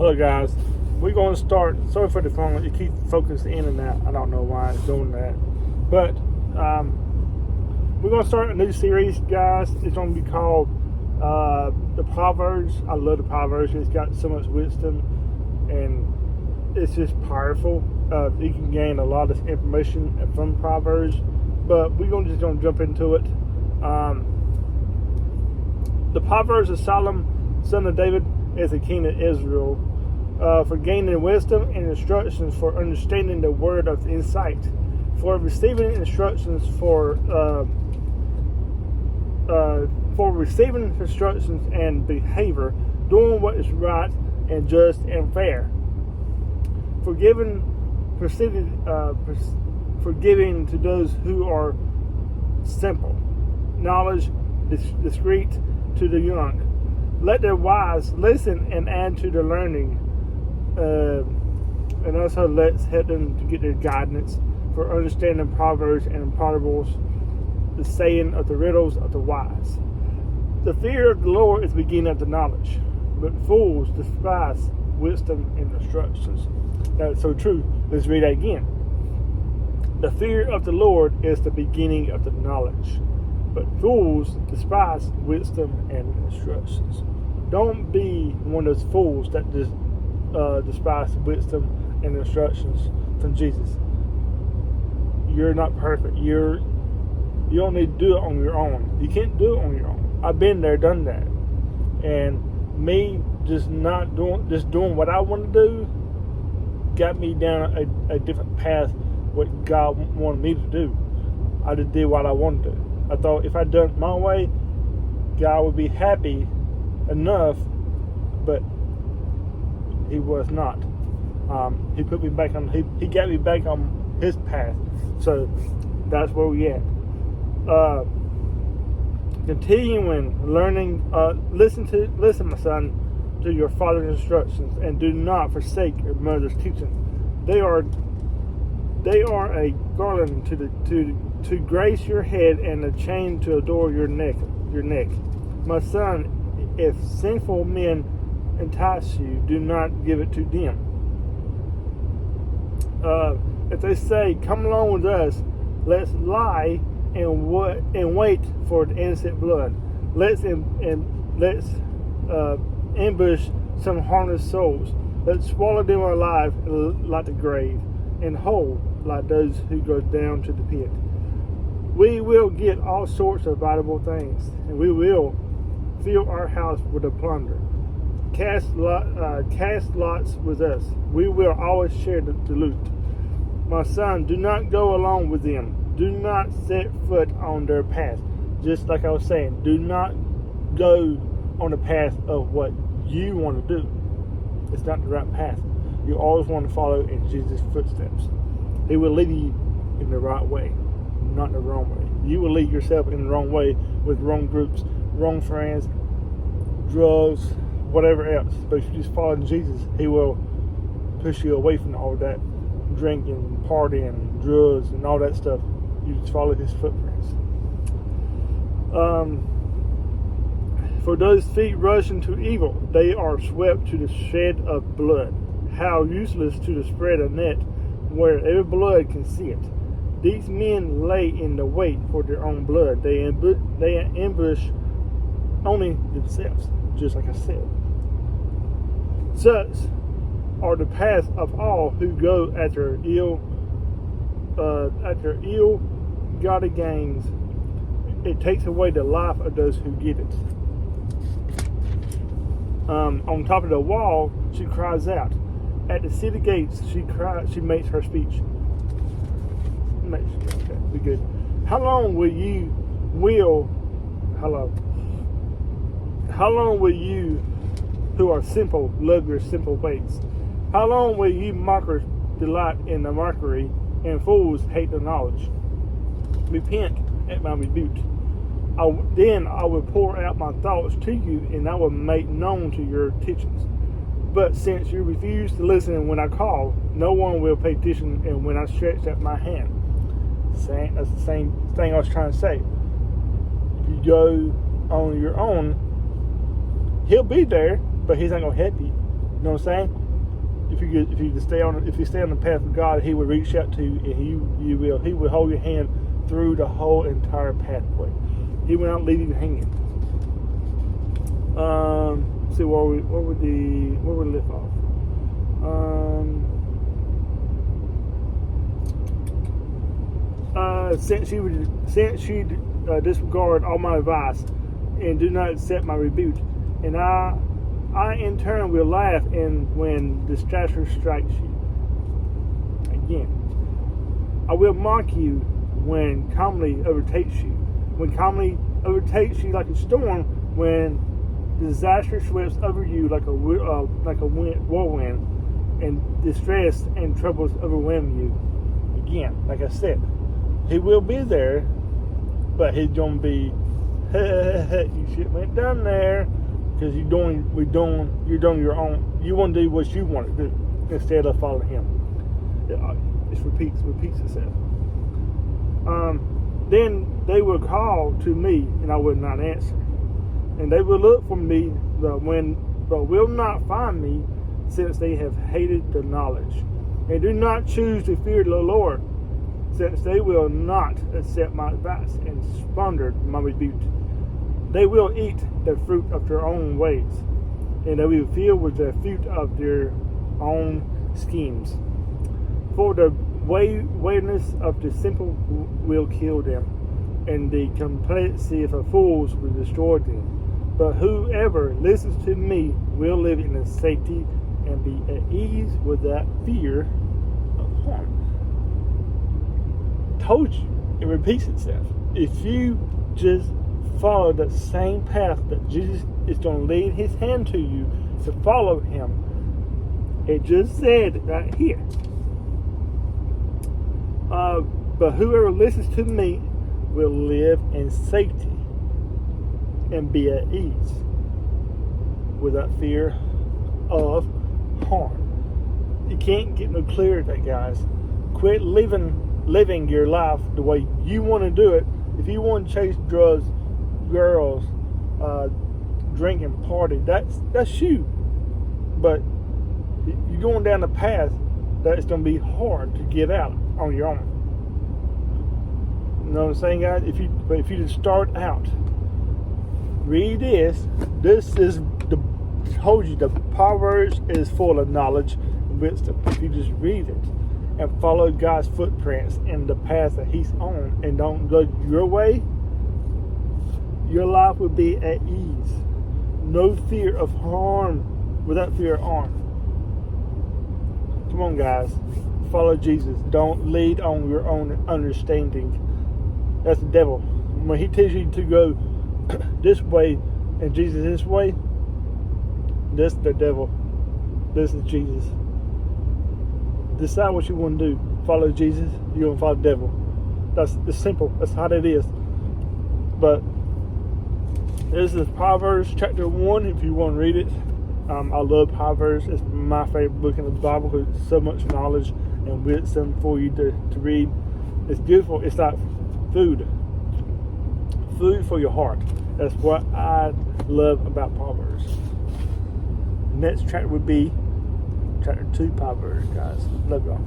Hello guys, we're going to start. Sorry for the phone. It keeps focusing in and out. I don't know why it's doing that, but we're going to start a new series, guys. It's going to be called the Proverbs. I love the Proverbs. It's got so much wisdom, and it's just powerful. You can gain a lot of information from Proverbs, but we're just going to jump into it. The Proverbs of Solomon, son of David, as the king of Israel, for gaining wisdom and instructions, for understanding the word of insight, for receiving instructions, for receiving instructions and behavior, doing what is right and just and fair, forgiving to those who are simple, knowledge discreet to the young. Let the wise listen and add to their learning, and also let's help them to get their guidance for understanding proverbs and parables, the saying of the riddles of the wise. The fear of the Lord is the beginning of the knowledge, but fools despise wisdom and instructions. That's so true. Let's read that again. The fear of the Lord is the beginning of the knowledge, but fools despise wisdom and instructions. Don't be one of those fools that just despise wisdom and instructions from Jesus. You're not perfect. You don't need to do it on your own. You can't do it on your own. I've been there, done that, and me just doing what I want to do got me down a different path. What God wanted me to do, I just did what I wanted to do. I thought if I'd done it my way, God would be happy enough, but He was not. He put me back on. He got me back on His path. So that's where we at. Continuing learning. Listen, my son, to your father's instructions, and do not forsake your mother's teaching. They are a garland to grace your head, and a chain to adorn your neck. My son, if sinful men entice you, do not give it to them. If they say, "Come along with us," let's lie and wait for the innocent blood. Let's ambush some harmless souls. Let's swallow them alive like the grave, and whole like those who go down to the pit. We will get all sorts of valuable things, and we will fill our house with a plunder. Cast lots with us. We will always share the loot. My son, do not go along with them. Do not set foot on their path. Just like I was saying, do not go on the path of what you want to do. It's not the right path. You always want to follow in Jesus' footsteps. He will lead you in the right way, not the wrong way. You will lead yourself in the wrong way with wrong groups, wrong friends, drugs, whatever else. But if you just follow Jesus, He will push you away from all that drinking, partying, drugs, and all that stuff. You just follow His footprints. For those feet rush into evil, they are swept to the shed of blood. How useless to spread a net where every blood can see it. These men lay in the wait for their own blood. They ambush only themselves, just like I said. Such are the paths of all who go after ill-gotten gains. It takes away the life of those who get it. On top of the wall, she cries out. At the city gates, she makes her speech. Okay, we good. How long will you who are simple love your simple ways? How long will you mockers delight in the mockery, and fools hate the knowledge? Repent at my rebuke. Then I will pour out my thoughts to you, and I will make known to your teachings. But since you refuse to listen when I call, no one will pay attention and when I stretch out my hand. That's the same thing I was trying to say. If you go on your own, He'll be there, but He's not going to help you. You know what I'm saying? If you stay on the path of God, He will reach out to you, and He will hold your hand through the whole entire pathway. He will not leave you hanging. See where we lift off. Since you disregard all my advice and do not accept my rebuke, and I in turn will laugh and when disaster strikes you. Again, I will mock you when calamity overtakes you. When calamity overtakes you like a storm, when disaster sweeps over you like a whirlwind, and distress and troubles overwhelm you. Again, like I said, He will be there, but He's gonna be, you shouldn't have done there, because you're doing your own. You want to do what you want to do instead of following Him. It repeats itself. Then they will call to me, and I will not answer. And they will look for me, but will not find me, since they have hated the knowledge, and do not choose to fear the Lord, since they will not accept my advice and squander my rebuke. They will eat the fruit of their own ways, and they will be filled with the fruit of their own schemes. For the waywardness of the simple will kill them, and the complacency of fools will destroy them. But whoever listens to me will live in safety and be at ease without fear of harm. Told you, it repeats itself. If you just follow the same path that Jesus is going to lead His hand to you to follow Him, it just said right here. But whoever listens to me will live in safety and be at ease without fear of harm. You can't get no clearer than that, guys. Quit living your life the way you want to do it. If you want to chase drugs, girls, drinking, party, that's you. But you're going down the path that it's going to be hard to get out on your own. You know what I'm saying, guys? If you just start out, read this. This is told you the Proverbs is full of knowledge and wisdom. If you just read it and follow God's footprints in the path that He's on, and don't go your way, your life will be at ease. No fear of harm, without fear of harm. Come on, guys. Follow Jesus. Don't lead on your own understanding. That's the devil. When he tells you to go this way and Jesus this way, that's the devil. This is Jesus. Decide what you want to do. Follow Jesus, you're going to follow the devil. It's simple. That's how it is. But this is Proverbs chapter 1, if you want to read it. I love Proverbs. It's my favorite book in the Bible because it's so much knowledge and wisdom for you to read. It's beautiful. It's like food for your heart. That's what I love about Proverbs. Next chapter would be chapter 2 Proverbs, guys. Love y'all.